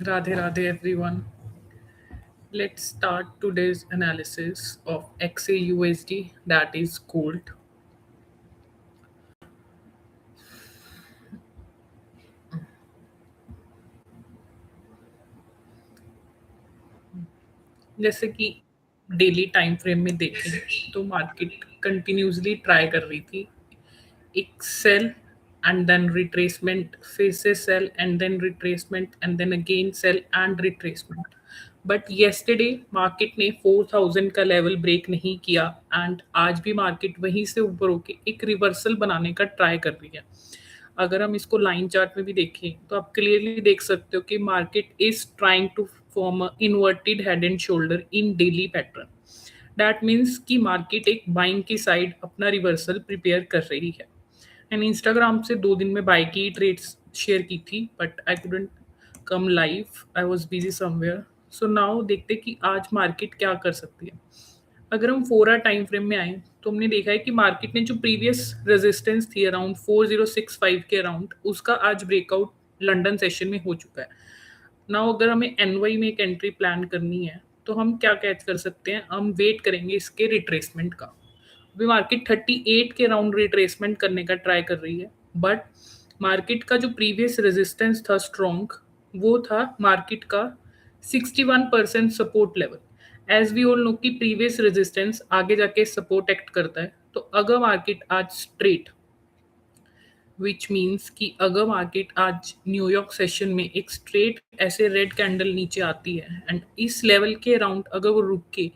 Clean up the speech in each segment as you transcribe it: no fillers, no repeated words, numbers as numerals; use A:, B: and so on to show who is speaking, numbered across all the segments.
A: Radhe Radhe everyone. Let's start today's analysis of XAUSD, that is gold. जैसे कि daily time frame में देखें तो मार्केट कंटिन्यूसली ट्राई कर रही थी एक सेल and then retracement, फिर से sell and then retracement and then again sell and retracement. But yesterday market ने 4000 का लेवल ब्रेक नहीं किया एंड आज भी मार्केट वहीं से ऊपर होके एक रिवर्सल बनाने का ट्राई कर रही है. अगर हम इसको लाइन चार्ट में भी देखें तो आप क्लियरली देख सकते हो कि market is trying to form a inverted head and shoulder in daily pattern. That means कि मार्केट एक बाइंग की साइड अपना रिवर्सल प्रिपेयर कर रही है. एंड इंस्टाग्राम से 2 दिन में बाय की ट्रेड्स शेयर की थी but I couldn't come live, I was busy somewhere. So now देखते कि आज मार्केट क्या कर सकती है. अगर हम 4 आवर टाइम फ्रेम में आए तो हमने देखा है कि मार्केट ने जो प्रीवियस रेजिस्टेंस थी अराउंड 4065 के अराउंड, उसका आज ब्रेकआउट लंदन सेशन में हो चुका है. नाउ अगर हमें एनवाई में एक एंट्री प्लान करनी है तो हम क्या कैच कर सकते हैं, हम वेट करेंगे इसके रिट्रेसमेंट का. अभी मार्केट 38 के राउंड रिट्रेसमेंट करने का ट्राई कर रही है बट मार्केट का जो प्रीवियस रेजिस्टेंस था स्ट्रॉन्ग, वो था मार्केट का 61% support level. As we all know कि प्रीवियस रेजिस्टेंस आगे जाके सपोर्ट एक्ट करता है. तो अगर मार्केट आज स्ट्रेट, विच मीन्स कि अगर मार्केट आज न्यूयॉर्क सेशन में एक स्ट्रेट ऐसे रेड कैंडल नीचे आती है एंड इस लेवल के अराउंड अगर वो रुक के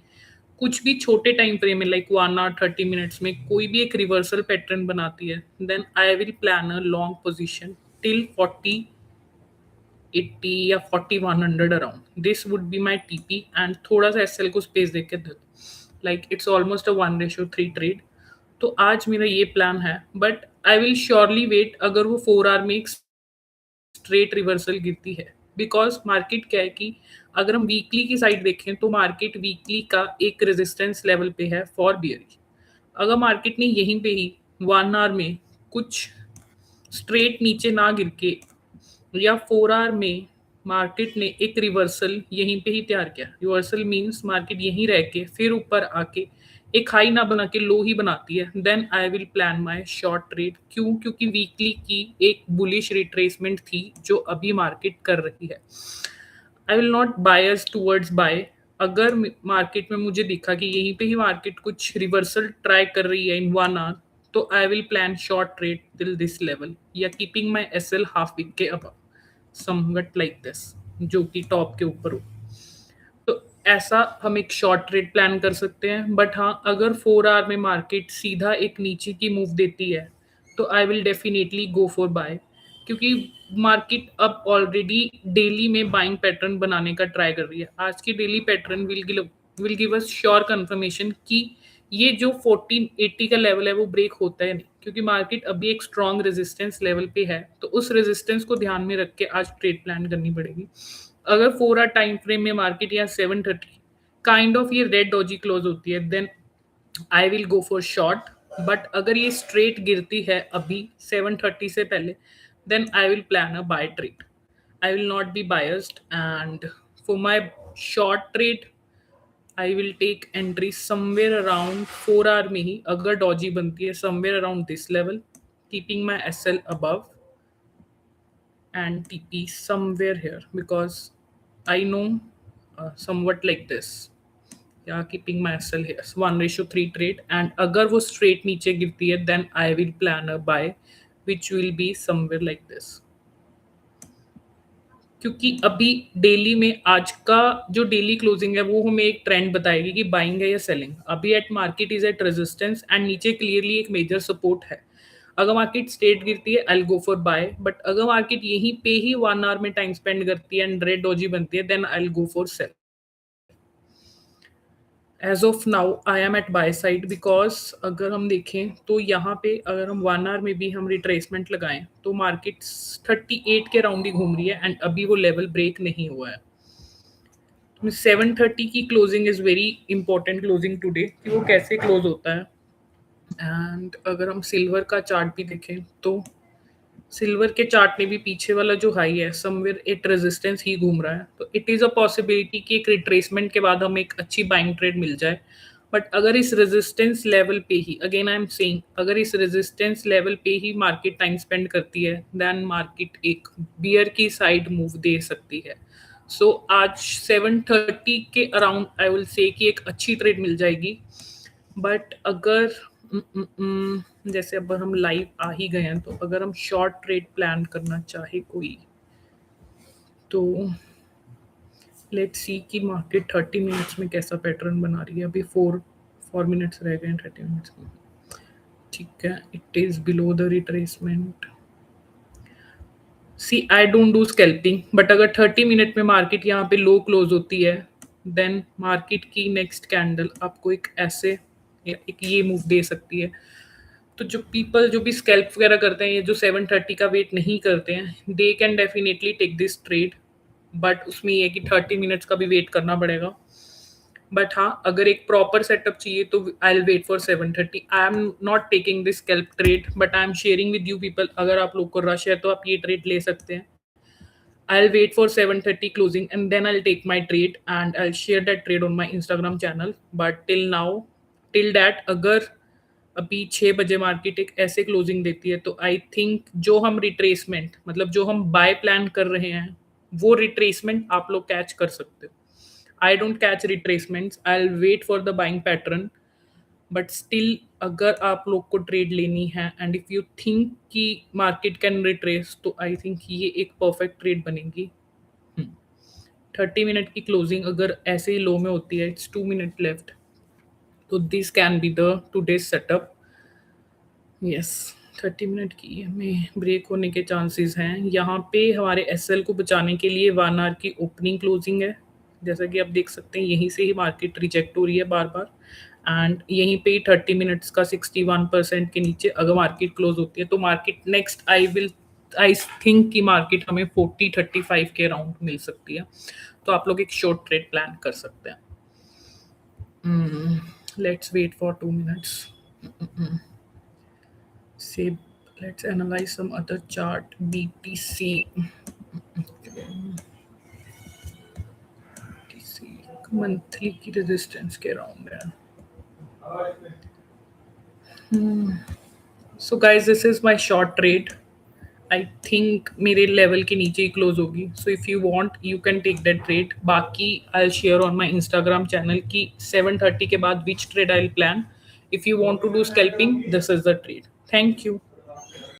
A: कुछ भी छोटे टाइम फ्रेम में लाइक 1 आवर 30 मिनट्स में कोई भी एक रिवर्सल पैटर्न बनाती है, then I will plan a long position till 4080 या 4100 around. This would be my TP and थोड़ा सा एसएल को स्पेस देके like it's almost a 1:3 trade. तो आज मेरा ये प्लान है but I will surely wait अगर वो 4 आवर में एक स्ट्रेट रिवर्सल गिरती है. बिकॉज मार्केट क्या है कि अगर हम वीकली की साइड देखें तो मार्केट वीकली का एक रेजिस्टेंस लेवल पे है फॉर बियरिश. अगर मार्केट ने यहीं पे ही 1 आवर में कुछ स्ट्रेट नीचे ना गिर के या 4 आवर में मार्केट ने एक रिवर्सल यहीं पे ही तैयार किया, रिवर्सल मींस मार्केट यहीं रह के फिर ऊपर आके एक हाई ना बना के लो ही बनाती है, then I will plan my short trade. क्यों? क्योंकि वीकली की एक बुलिश रिट्रेसमेंट थी जो अभी मार्केट कर रही है. I will not bias towards buy. अगर मार्केट में मुझे दिखा कि यहीं पे ही मार्केट कुछ रिवर्सल ट्राई कर रही है इन 1 आवर, तो I will plan short trade till this level या keeping my S L half wick के अब समवट लाइक दिस, जो कि टॉप के ऊपर हो. तो ऐसा हम एक शॉर्ट ट्रेड प्लान कर सकते हैं. बट हाँ, अगर 4 आवर में मार्केट सीधा एक नीचे की मूव देती है तो I will definitely go for buy. क्योंकि मार्केट अब ऑलरेडी डेली में बाइंग पैटर्न बनाने का ट्राई कर रही है. आज की daily pattern will give us sure confirmation कि ये जो 1480 का लेवल है वो ब्रेक होता है नहीं. क्योंकि मार्केट अभी एक स्ट्रॉन्ग रेजिस्टेंस लेवल पे है तो उस रेजिस्टेंस को ध्यान में रख के आज ट्रेड प्लान करनी पड़ेगी. अगर 4 आवर टाइम फ्रेम में मार्केट या 730 काइंड ऑफ ये रेड डॉजी क्लोज होती है, then I will go for short. But अगर ये स्ट्रेट गिरती है अभी 730 से पहले, then I will plan a buy trade. I will not be biased and for my short trade I will take entry somewhere around 4 hour में ही अगर डॉजी बनती है somewhere around this level, keeping my S L above and TP somewhere here because I know somewhat like this. Yeah, keeping my SL here. So 1:3 trade and अगर वो straight नीचे गिरती है then I will plan a buy which will be somewhere like this. क्योंकि अभी daily में आज का जो डेली क्लोजिंग है वो हमें एक ट्रेंड बताएगी कि बाइंग है या सेलिंग. अभी at market is at resistance and नीचे क्लियरली एक मेजर सपोर्ट है. अगर मार्केट स्ट्रेट गिरती है I will go for buy. But अगर मार्केट यहीं पे ही 1 आवर में टाइम स्पेंड करती है एंड रेड डॉजी बनती है then I will go for sell. As of now I am at buy side because अगर हम देखें तो यहाँ पे अगर हम 1 आवर में भी हम रिट्रेसमेंट लगाएं तो मार्केट 38 के राउंड ही घूम रही है एंड अभी वो लेवल ब्रेक नहीं हुआ है. 7:30 की closing is very important closing today कि वो कैसे क्लोज होता है. एंड अगर हम सिल्वर का चार्ट भी देखें तो सिल्वर के चार्ट में भी पीछे वाला जो हाई है समवेयर एट रेजिस्टेंस ही घूम रहा है, तो इट इज़ अ पॉसिबिलिटी कि एक रिट्रेसमेंट के बाद हमें एक अच्छी बाइंग ट्रेड मिल जाए। बट अगर इस रेजिस्टेंस लेवल पे ही, अगेन आई एम सेइंग, अगर इस रेजिस्टेंस लेवल पे ही मार्केट टाइम स्पेंड करती है, देन मार्केट एक बियर की साइड मूव दे सकती है। सो आज 7:30 के अराउंड आई विल से कि एक अच्छी ट्रेड मिल जाएगी। बट अगर जैसे अब हम लाइव आ ही गए हैं, तो अगर हम शॉर्ट ट्रेड प्लान करना चाहे कोई, तो लेट्स सी कि मार्केट 30 मिनट्स में कैसा पैटर्न बना रही है। अभी 4 मिनट्स रह गए हैं 30 मिनट्स में। ठीक है, it is below the retracement. See I don't do scalping, but अगर 30 मिनट में मार्केट यहाँ पे लो क्लोज होती है, देन मार्केट की नेक्स्ट कैंडल आपको एक ऐसे एक ये मूव दे सकती है। तो जो पीपल जो भी स्कैल्प वगैरह करते हैं, ये जो 7:30 का वेट नहीं करते हैं, they can definitely take this trade. But उसमें ये है कि 30 मिनट्स का भी वेट करना पड़ेगा। बट हाँ, अगर एक प्रॉपर सेटअप चाहिए तो I will wait for 7:30। I am not taking this scalp trade, but I am sharing with you people. अगर आप लोग को रश है तो आप ये ट्रेड ले सकते हैं। I'll wait for 7:30 closing and then I'll take my trade and I'll share that trade on my Instagram channel. But till now, till that, अगर अभी 6 बजे मार्केट एक ऐसे क्लोजिंग देती है, तो आई थिंक जो हम रिट्रेसमेंट, मतलब जो हम बाय प्लान कर रहे हैं, वो रिट्रेसमेंट आप लोग कैच कर सकते हो। I don't catch retracements, I will wait for the buying pattern. But still अगर आप लोग को ट्रेड लेनी है एंड इफ यू थिंक कि मार्केट कैन रिट्रेस, तो आई थिंक ये एक परफेक्ट ट्रेड बनेगी। 30 मिनट की क्लोजिंग अगर ऐसे ही लो में होती है, इट्स 2 मिनट लेफ्ट, तो this can be the today's setup. Yes, 30 minute की हमें ब्रेक होने के चांसेस हैं। यहाँ पे हमारे एसएल को बचाने के लिए 1 आवर की ओपनिंग क्लोजिंग है। जैसा कि आप देख सकते हैं, यहीं से ही मार्केट रिजेक्ट हो रही है बार बार। एंड यहीं पे 30 मिनट्स का 61% के नीचे अगर मार्केट क्लोज होती है, तो मार्केट नेक्स्ट आई थिंक कि मार्केट हमें 40-35 के अराउंड मिल सकती है। तो आप लोग एक शॉर्ट ट्रेड प्लान कर सकते हैं। Let's wait for 2 minutes. Say, let's analyze some other chart. BTC. BTC monthly की रेजिस्टेंस के अराउंड है। So guys, this is my short trade. I think मेरे लेवल के नीचे ही क्लोज होगी। So if you want you can take that trade. बाकी I share on my Instagram channel की 7:30 के बाद which trade I plan. If you want to do scalping, this is the trade. Thank you.